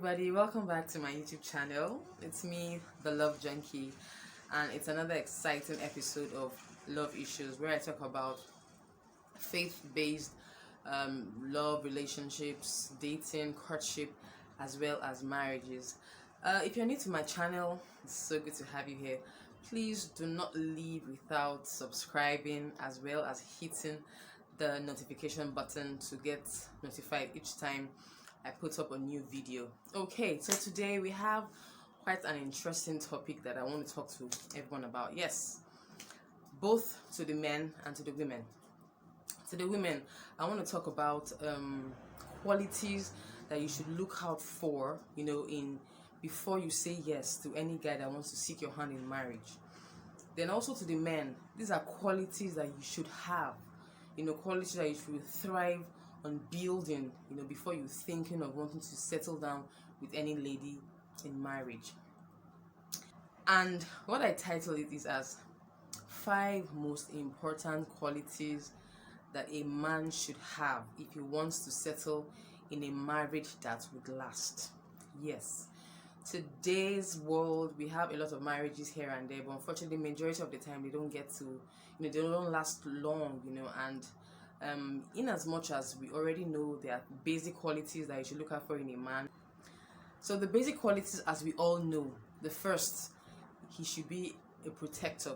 everybody, welcome back to my YouTube channel. It's me, the Love Junkie, and it's another exciting episode of Love Issues where I talk about faith-based love, relationships, dating, courtship, as well as marriages. If you're new to my channel, it's so good to have you here. Please do not leave without subscribing as well as hitting the notification button to get notified each time I put up a new video. Okay, so today we have quite an interesting topic that I want to talk to everyone about. Yes, both to the men and to the women. To the women, I want to talk about qualities that you should look out for, in before you say yes to any guy that wants to seek your hand in marriage. Then also to the men, these are qualities that you should have, qualities that you should thrive on building, before you thinking of wanting to settle down with any lady in marriage. And what I title it is as 5 most important qualities that a man should have if he wants to settle in a marriage that would last. Yes, today's world, we have a lot of marriages here and there, but unfortunately majority of the time they don't get to, they don't last long, and in as much as we already know there are basic qualities that you should look out for in a man. So the basic qualities, as we all know, the first, he should be a protector.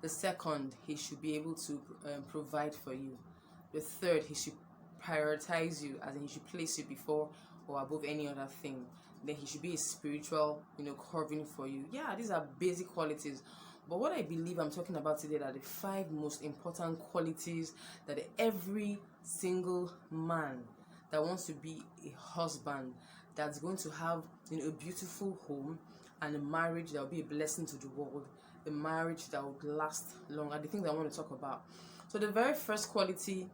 The second, he should be able to provide for you. The third, he should prioritize you, as in he should place you before or above any other thing. Then he should be a spiritual, covering for you. Yeah, these are basic qualities. But what I believe I'm talking about today are the 5 most important qualities that every single man that wants to be a husband, that's going to have a beautiful home and a marriage that will be a blessing to the world, a marriage that would last long, are the things I want to talk about. So the very first quality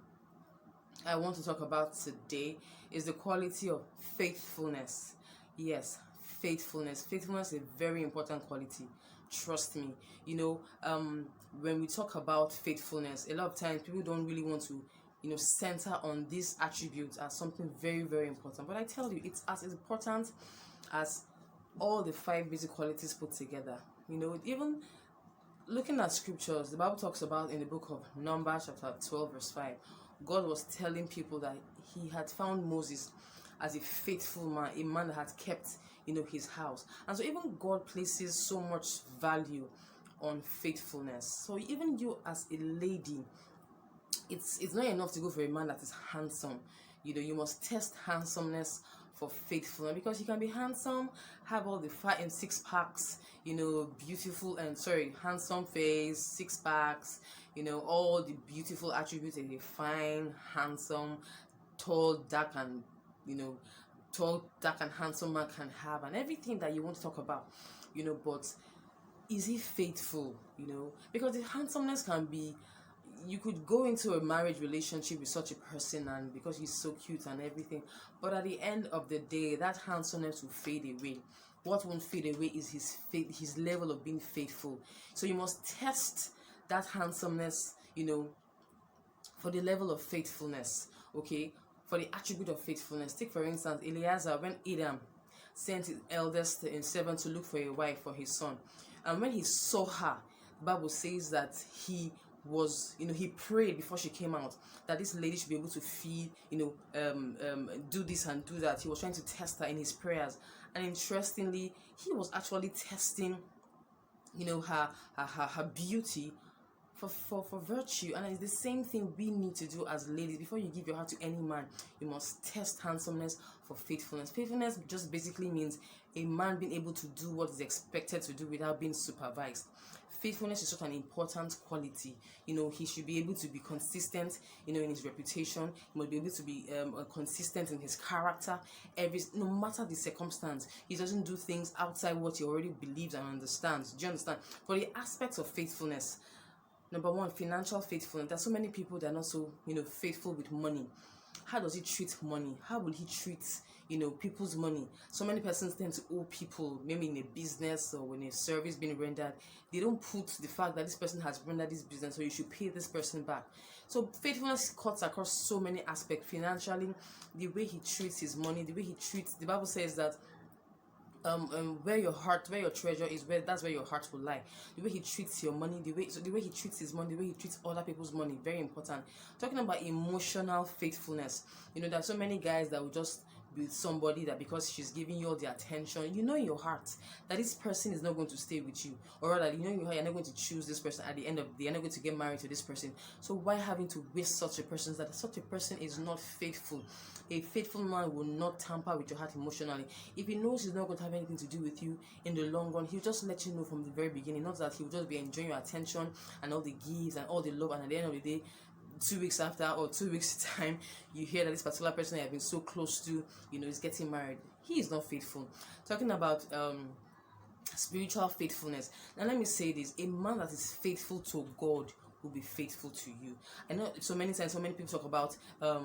I want to talk about today is the quality of faithfulness. Yes, faithfulness. Faithfulness is a very important quality. Trust me. When we talk about faithfulness, a lot of times people don't really want to, center on these attributes as something very, very important. But I tell you, it's as important as all the 5 basic qualities put together. Even looking at scriptures, the Bible talks about in the book of Numbers chapter 12 verse 5, God was telling people that he had found Moses as a faithful man, a man that had kept his house. And so even God places so much value on faithfulness. So even you as a lady, it's not enough to go for a man that is handsome. You must test handsomeness for faithfulness, because you can be handsome, have all the 5 and 6 packs, beautiful and handsome face, 6 packs, all the beautiful attributes of a fine, handsome, tall, dark and handsome man can have, and everything that you want to talk about, but is he faithful? Because the handsomeness can be, you could go into a marriage relationship with such a person, and because he's so cute and everything, but at the end of the day, that handsomeness will fade away. What won't fade away is his faith, his level of being faithful. So you must test that handsomeness, for the level of faithfulness, okay, for the attribute of faithfulness. Take for instance Eliezer, when Adam sent his eldest servant to look for a wife for his son, and when he saw her, the Bible says that he was, he prayed before she came out that this lady should be able to feed, do this and do that. He was trying to test her in his prayers, and interestingly, he was actually testing, her beauty for virtue. And it's the same thing we need to do as ladies. Before you give your heart to any man, you must test handsomeness for faithfulness. Faithfulness just basically means a man being able to do what is expected to do without being supervised. Faithfulness is such an important quality. He should be able to be consistent, in his reputation. He must be able to be consistent in his character. No matter the circumstance, he doesn't do things outside what he already believes and understands. Do you understand? For the aspects of faithfulness, number 1, financial faithfulness. There's so many people that are not so, faithful with money. How does he treat money? How will he treat, people's money. So many persons tend to owe people, maybe in a business or when a service being rendered. They don't put the fact that this person has rendered this business, so you should pay this person back. So faithfulness cuts across so many aspects. Financially, the way he treats his money, the way he treats, the Bible says that where your treasure is, that's where your heart will lie. The way he treats your money, the way he treats his money, the way he treats other people's money, very important. Talking about emotional faithfulness, there are so many guys that will just be with somebody that because she's giving you all the attention, in your heart that this person is not going to stay with you, or rather, in your heart you're not going to choose this person at the end of the day. You're not going to get married to this person. So why having to waste such a person? That such a person is not faithful. A faithful man will not tamper with your heart emotionally. If he knows he's not going to have anything to do with you in the long run, he'll just let you know from the very beginning. Not that he'll just be enjoying your attention and all the gifts and all the love, and at the end of the day, 2 weeks after or 2 weeks time, you hear that this particular person you have been so close to, is getting married. He is not faithful. Talking about spiritual faithfulness. Now let me say this: a man that is faithful to God will be faithful to you. I know so many times, so many people talk about I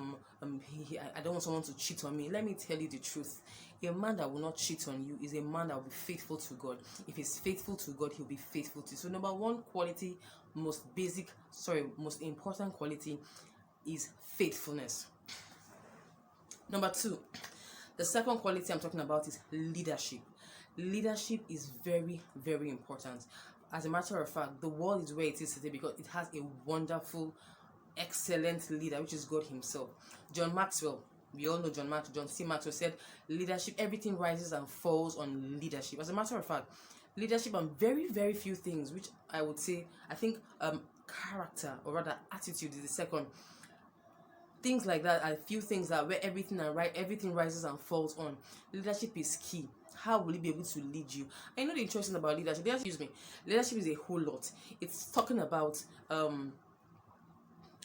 don't want someone to cheat on me. Let me tell you the truth: a man that will not cheat on you is a man that will be faithful to God. If he's faithful to God, he'll be faithful to you. So number one quality, most important quality is faithfulness. Number two, the second quality I'm talking about is leadership. Leadership is very, very important. As a matter of fact, the world is where it is today because it has a wonderful, excellent leader, which is God himself. John Maxwell, we all know John C. Maxwell said, leadership, everything rises and falls on leadership. As a matter of fact, leadership on very, very few things, which I would say, I think character, or rather attitude, is the second. Things like that are few things that where everything rises and falls on. Leadership is key. How will he be able to lead you? I know the interesting about leadership. Leadership is a whole lot. It's talking about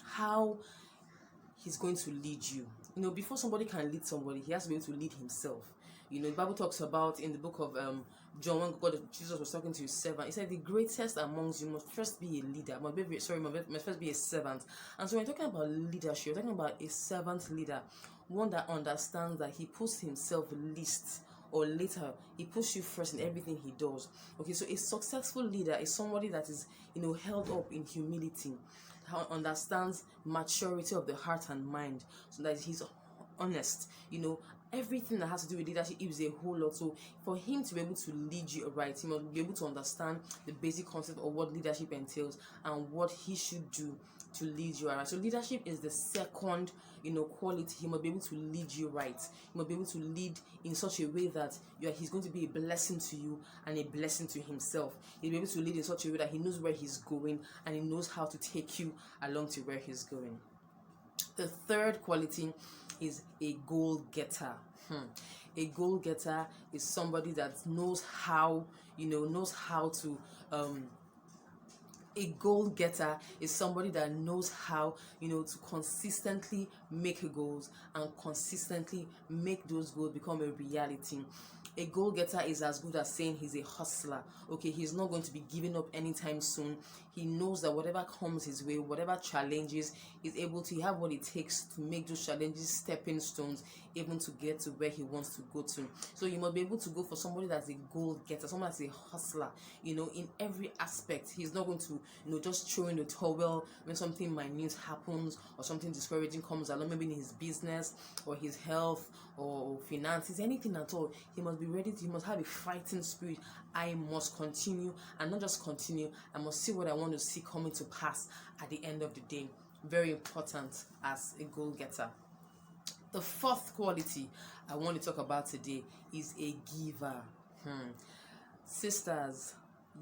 how he's going to lead you. Before somebody can lead somebody, he has to be able to lead himself. The Bible talks about in the book of John, when Jesus was talking to his servant, he said the greatest amongst you must first be a leader, must first be a servant. And so when you're talking about leadership, you're talking about a servant leader, one that understands that he puts himself least, or later he puts you first in everything he does. Okay, so a successful leader is somebody that is held up in humility, understands maturity of the heart and mind, so that he's honest. Everything that has to do with leadership is a whole lot. So for him to be able to lead you right, he must be able to understand the basic concept of what leadership entails and what he should do to lead you right. So leadership is the second quality. He must be able to lead you right. He must be able to lead in such a way that he's going to be a blessing to you and a blessing to himself. He'll be able to lead in such a way that he knows where he's going and he knows how to take you along to where he's going. The third quality is a goal getter. A goal getter is somebody that knows how to a goal getter is somebody that knows how to consistently make goals and consistently make those goals become a reality. A goal getter is as good as saying he's a hustler. Okay, he's not going to be giving up anytime soon. He knows that whatever comes his way, whatever challenges, he's able to have what it takes to make those challenges stepping stones, even to get to where he wants to go to. So you must be able to go for somebody that's a goal getter, someone that's a hustler, in every aspect. He's not going to, just throw in the towel when something minute happens or something discouraging comes along, maybe in his business or his health or finances, anything at all. He must be ready he must have a fighting spirit. I must continue, and not just continue, I must see what I want to see coming to pass at the end of the day. Very important as a goal getter. The fourth quality I want to talk about today is a giver. Sisters,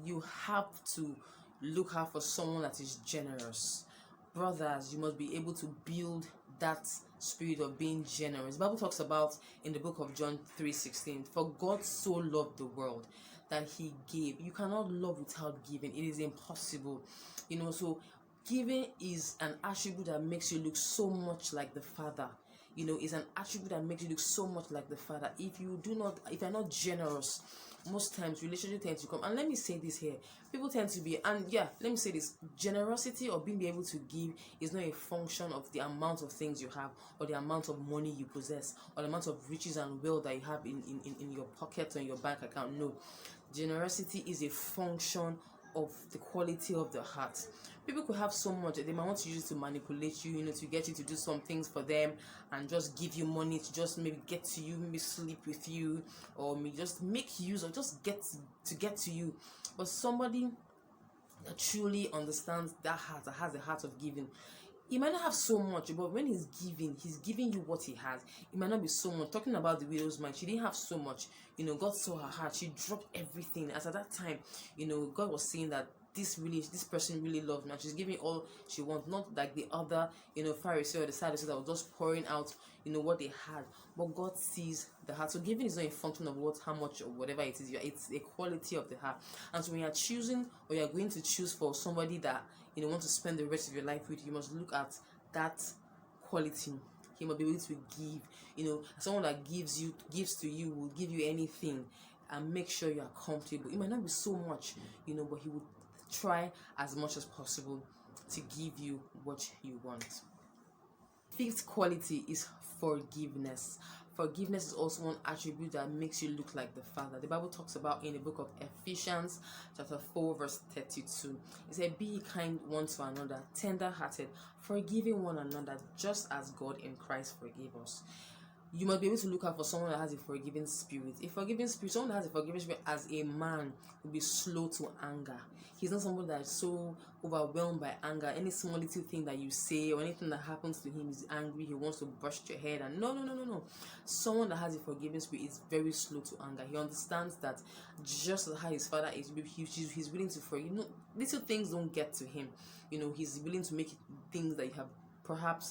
you have to look out for someone that is generous. Brothers, you must be able to build that spirit of being generous. The Bible talks about in the book of John 3:16, for God so loved the world that he gave. You cannot love without giving. It is impossible. So giving is an attribute that makes you look so much like the Father. is an attribute that makes you look so much like the Father. If you're not generous, most times relationship tends to come. And let me say this here, people tend to be, and yeah, let me say this, generosity or being able to give is not a function of the amount of things you have, or the amount of money you possess, or the amount of riches and wealth that you have in your pocket or in your bank account. No, generosity is a function of the quality of the heart. People could have so much, they might want to use it to manipulate you, to get you to do some things for them, and just give you money to just maybe get to you, maybe sleep with you, or maybe just make use, or just get to you. But somebody that truly understands that heart, that has the heart of giving, he might not have so much, but when he's giving you what he has. It might not be so much. Talking about the widow's mite, she didn't have so much. God saw her heart. She dropped everything. As at that time, God was saying that this person really loved me, and she's giving all she wants, not like the other, Pharisee or the Sadducees that was just pouring out, what they had. But God sees the heart. So giving is not a function of how much or whatever it is. It's a quality of the heart. And so when you're choosing, or you're going to choose for somebody that want to spend the rest of your life with, you must look at that quality. He must be able to give. Someone that gives to you, will give you anything, and make sure you are comfortable. It might not be so much, but he would try as much as possible to give you what you want. Fifth quality is forgiveness. Forgiveness is also one attribute that makes you look like the Father. The Bible talks about in the book of Ephesians chapter 4 verse 32. It said, "Be ye kind one to another, tender-hearted, forgiving one another, just as God in Christ forgave us." You must be able to look out for someone that has a forgiving spirit. Someone that has a forgiving spirit as a man will be slow to anger. He's not someone that is so overwhelmed by anger. Any small little thing that you say or anything that happens to him is angry. He wants to burst your head. And no. Someone that has a forgiving spirit is very slow to anger. He understands that just how his Father is, he's willing to forgive. Little things don't get to him. He's willing to make things that you have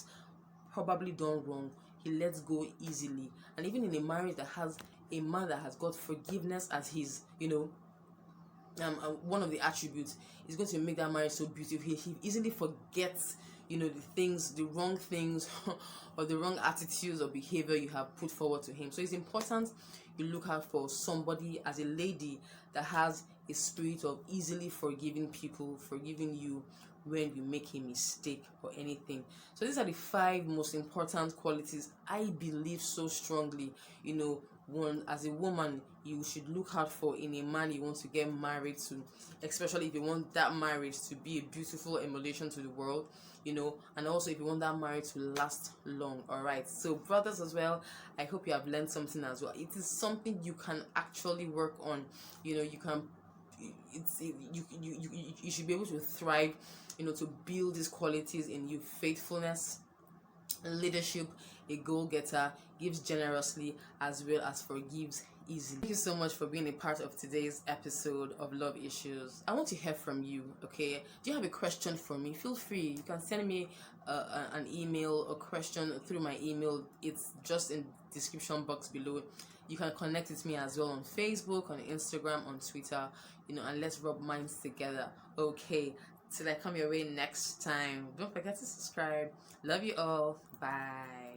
probably done wrong. He lets go easily. And even in a marriage that has a man that has got forgiveness as his, one of the attributes, is going to make that marriage so beautiful. He easily forgets, the wrong things or the wrong attitudes or behavior you have put forward to him. So it's important you look out for somebody, as a lady, that has a spirit of easily forgiving people, forgiving you when you make a mistake or anything. So these are the 5 most important qualities I believe so strongly, one, as a woman, you should look out for in a man you want to get married to, especially if you want that marriage to be a beautiful emulation to the world, and also if you want that marriage to last long. All right, so brothers as well, I hope you have learned something as well. It is something you can actually work on. You should be able to thrive, to build these qualities in you: faithfulness, leadership, a goal-getter, gives generously, as well as forgives easily. Thank you so much for being a part of today's episode of Love Issues. I want to hear from you, okay? Do you have a question for me? Feel free. You can send me an email or question through my email. It's just in the description box below. You can connect with me as well on Facebook, on Instagram, on Twitter, and let's rub minds together. Okay, till I come your way next time. Don't forget to subscribe. Love you all. Bye.